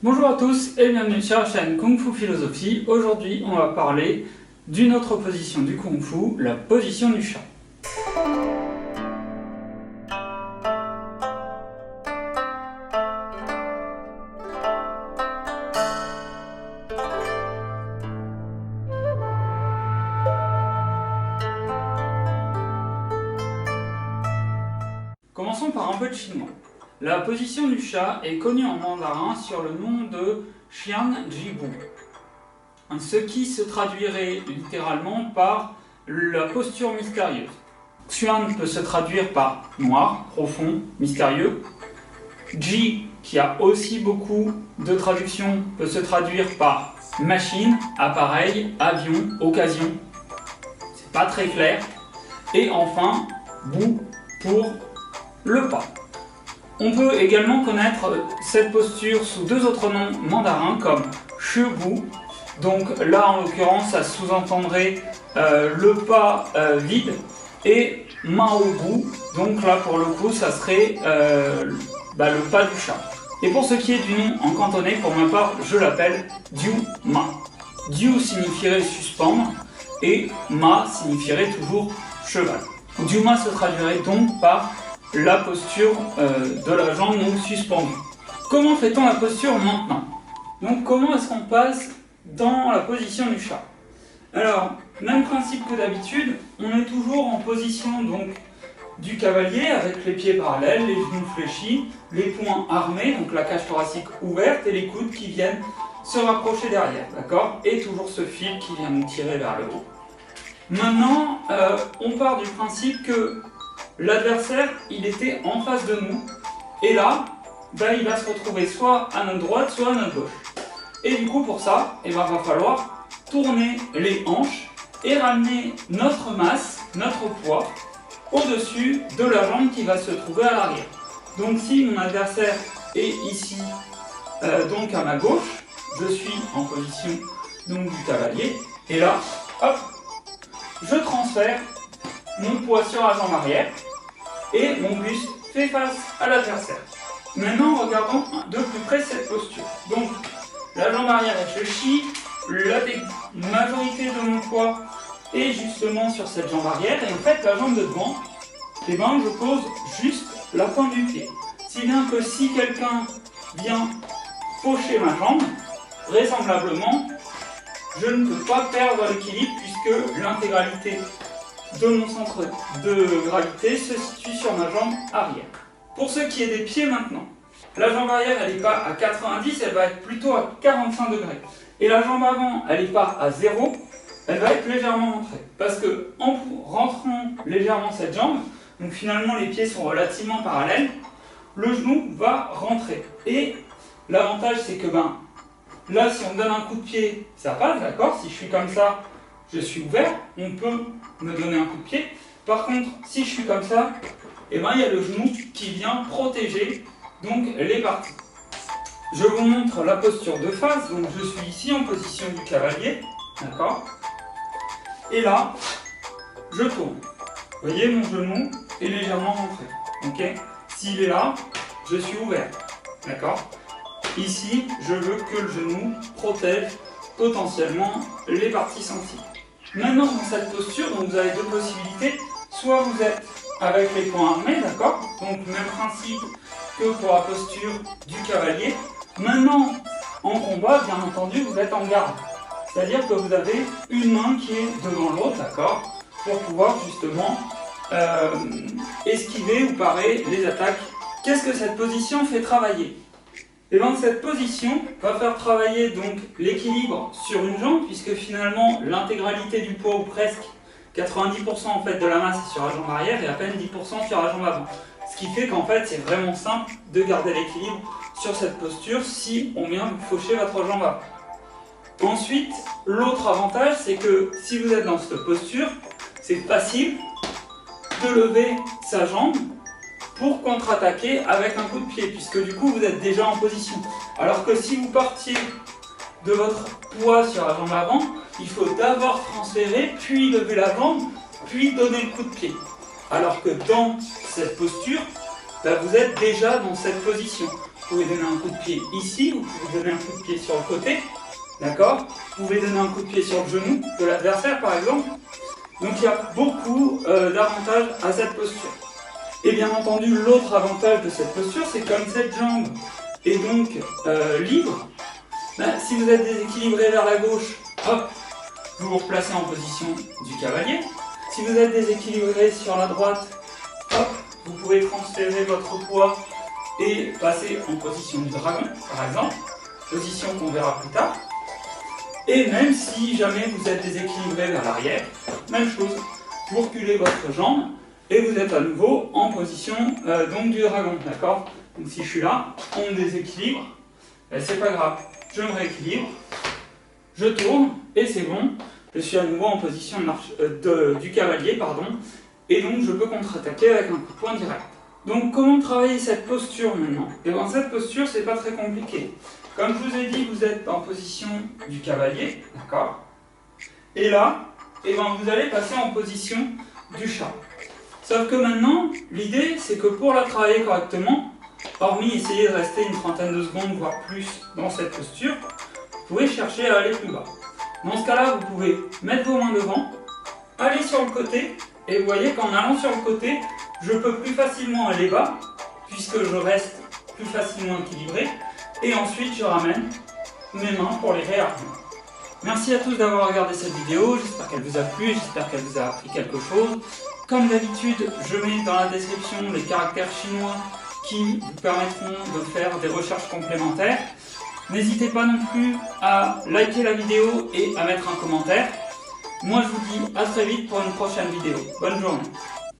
Bonjour à tous et bienvenue sur la chaîne Kung Fu Philosophie. Aujourd'hui, on va parler d'une autre position du Kung Fu, la position du chat. Commençons par un peu de chinois. La position du chat est connue en mandarin sur le nom de Xian Jibu, ce qui se traduirait littéralement par la posture mystérieuse. Xian peut se traduire par noir, profond, mystérieux. Ji, qui a aussi beaucoup de traductions, peut se traduire par machine, appareil, avion, occasion. C'est pas très clair. Et enfin, Bu pour le pas. On peut également connaître cette posture sous deux autres noms mandarins comme Shibu. Donc là en l'occurrence ça sous-entendrait le pas vide, et Maobu. Donc là pour le coup ça serait le pas du chat. Et pour ce qui est du nom en cantonais, pour ma part je l'appelle Diu Ma. Diu signifierait suspendre et Ma signifierait toujours cheval. Diu Ma se traduirait donc par la posture de la jambe donc suspendue. Comment fait-on la posture maintenant? Donc comment est-ce qu'on passe dans la position du chat? Alors, même principe que d'habitude, on est toujours en position donc du cavalier avec les pieds parallèles, les genoux fléchis, les poings armés, donc la cage thoracique ouverte et les coudes qui viennent se rapprocher derrière, d'accord? Et toujours ce fil qui vient nous tirer vers le haut. Maintenant, on part du principe que l'adversaire, il était en face de nous, et là, il va se retrouver soit à notre droite, soit à notre gauche. Et du coup, pour ça, il va falloir tourner les hanches et ramener notre masse, notre poids, au-dessus de la jambe qui va se trouver à l'arrière. Donc si mon adversaire est ici, donc à ma gauche, je suis en position donc, du cavalier, et là, hop, je transfère mon poids sur la jambe arrière, et mon buste fait face à l'adversaire. Maintenant, regardons de plus près cette posture. Donc, la jambe arrière est fléchie, la majorité de mon poids est justement sur cette jambe arrière, et en fait, la jambe de devant, je pose juste la pointe du pied. Si bien que si quelqu'un vient faucher ma jambe, vraisemblablement, je ne peux pas perdre l'équilibre puisque l'intégralité de mon centre de gravité se situe sur ma jambe arrière. Pour ce qui est des pieds maintenant, la jambe arrière elle n'est pas à 90, elle va être plutôt à 45 degrés. Et la jambe avant, elle n'est pas à 0, elle va être légèrement rentrée. Parce que en rentrant légèrement cette jambe, donc finalement les pieds sont relativement parallèles, le genou va rentrer. Et l'avantage c'est que là si on me donne un coup de pied, ça passe, d'accord? Si je suis comme ça, je suis ouvert, on peut me donner un coup de pied. Par contre, si je suis comme ça, il y a le genou qui vient protéger donc les parties. Je vous montre la posture de face. Donc je suis ici en position du cavalier, d'accord? Et là, je tourne. Vous voyez, mon genou est légèrement rentré. Ok? S'il est là, je suis ouvert, d'accord? Ici, je veux que le genou protège potentiellement les parties sensibles. Maintenant, dans cette posture, donc vous avez deux possibilités. Soit vous êtes avec les poings armés, d'accord? Donc, même principe que pour la posture du cavalier. Maintenant, en combat, bien entendu, vous êtes en garde. C'est-à-dire que vous avez une main qui est devant l'autre, d'accord? Pour pouvoir justement esquiver ou parer les attaques. Qu'est-ce que cette position fait travailler? Et donc cette position va faire travailler donc l'équilibre sur une jambe, puisque finalement l'intégralité du poids, ou presque 90% en fait de la masse est sur la jambe arrière et à peine 10% sur la jambe avant. Ce qui fait qu'en fait c'est vraiment simple de garder l'équilibre sur cette posture si on vient vous faucher votre jambe avant. Ensuite, l'autre avantage c'est que si vous êtes dans cette posture, c'est facile de lever sa jambe pour contre-attaquer avec un coup de pied, puisque du coup vous êtes déjà en position. Alors que si vous partiez de votre poids sur la jambe avant, il faut d'abord transférer, puis lever la jambe, puis donner le coup de pied. Alors que dans cette posture, vous êtes déjà dans cette position. Vous pouvez donner un coup de pied ici, vous pouvez donner un coup de pied sur le côté, d'accord? Vous pouvez donner un coup de pied sur le genou de l'adversaire par exemple. Donc il y a beaucoup d'avantages à cette posture. Et bien entendu, l'autre avantage de cette posture, c'est comme cette jambe est donc libre, ben, si vous êtes déséquilibré vers la gauche, hop, vous vous replacez en position du cavalier. Si vous êtes déséquilibré sur la droite, hop, vous pouvez transférer votre poids et passer en position du dragon, par exemple, position qu'on verra plus tard. Et même si jamais vous êtes déséquilibré vers l'arrière, même chose, vous reculez votre jambe et vous êtes à nouveau en position donc du dragon, d'accord? Donc si je suis là, on me déséquilibre, ben, c'est pas grave, je me rééquilibre, je tourne et c'est bon, je suis à nouveau en position du cavalier, pardon, et donc je peux contre-attaquer avec un coup de poing direct. Donc comment travailler cette posture maintenant? Et bien cette posture, c'est pas très compliqué. Comme je vous ai dit, vous êtes en position du cavalier, d'accord? Et là, et ben vous allez passer en position du chat. Sauf que maintenant, l'idée, c'est que pour la travailler correctement, hormis essayer de rester une trentaine de secondes, voire plus, dans cette posture, vous pouvez chercher à aller plus bas. Dans ce cas-là, vous pouvez mettre vos mains devant, aller sur le côté, et vous voyez qu'en allant sur le côté, je peux plus facilement aller bas, puisque je reste plus facilement équilibré, et ensuite je ramène mes mains pour les réarmer. Merci à tous d'avoir regardé cette vidéo, j'espère qu'elle vous a plu, j'espère qu'elle vous a appris quelque chose. Comme d'habitude, je mets dans la description les caractères chinois qui vous permettront de faire des recherches complémentaires. N'hésitez pas non plus à liker la vidéo et à mettre un commentaire. Moi je vous dis à très vite pour une prochaine vidéo. Bonne journée.